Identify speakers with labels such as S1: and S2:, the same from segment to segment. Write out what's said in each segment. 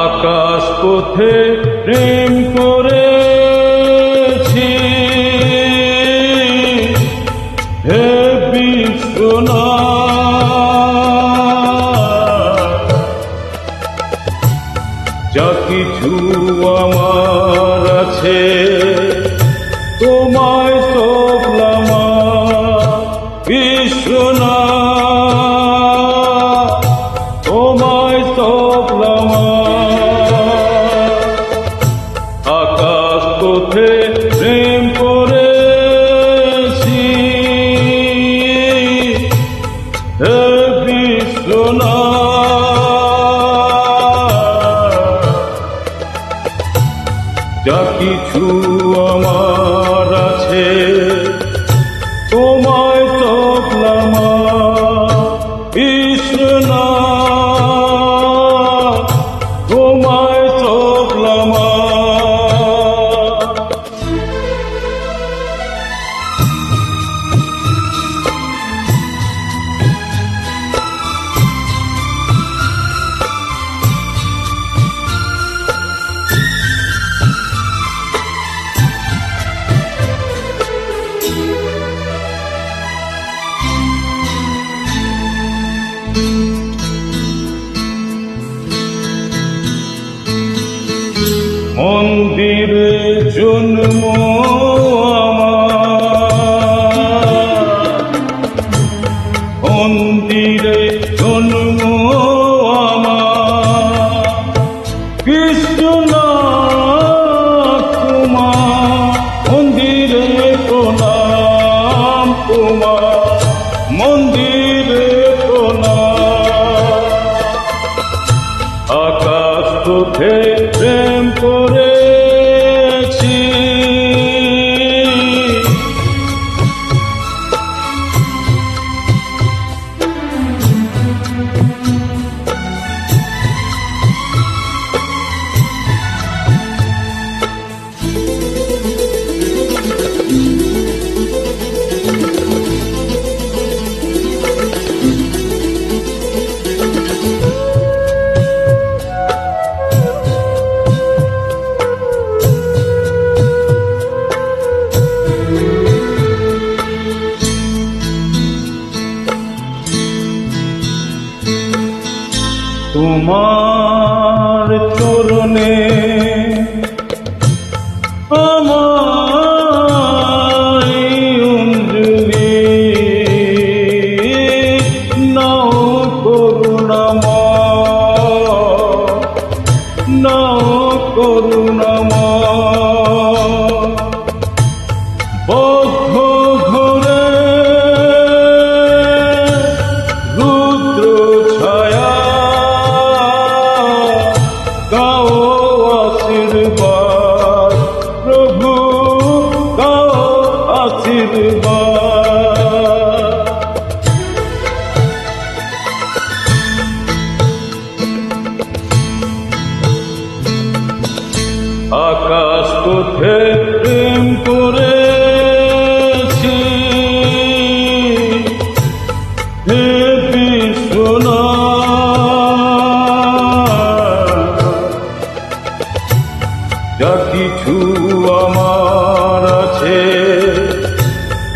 S1: আকাশ পথে প্রেম করেছি হে বিশ্বনাথ, যা কিছু আমার আছে তোমায় সপলাম বিশ্বনাথ, তোমায় সপলাম। আকাশ পথে প্রেম করেছি হে বিশ্বনাথ, যা কিছু আমার আছে তোমায় সপলাম বিশ্বনাথ, তোমায় সপলাম। মন্দিরে জন্ম আমার, মন্দিরে জন্ম আমার, বিশ্বনাথ তোমার মন্দিরে প্রণাম, তোমার মন্দিরে প্রণাম। আকাশ পথে প্রেম করেছি তোমার চরণে আমার অঞ্জলি, নাও করুণাময়, নাও করুণাময়। বদ্ধ ঘরে রুদ্র ছায়া, গাও আশীর্বাদ প্রভু, গাও আশীর্বাদ। আকাশ পথে প্রেম করেছি হে বিশ্বনাথ, যা কিছু আমার আছে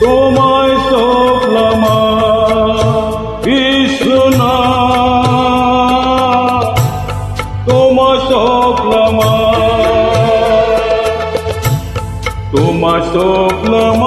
S1: তোমায় সপলাম বিশ্বনাথ, তোমায় সপলাম, তোমায় সপলাম।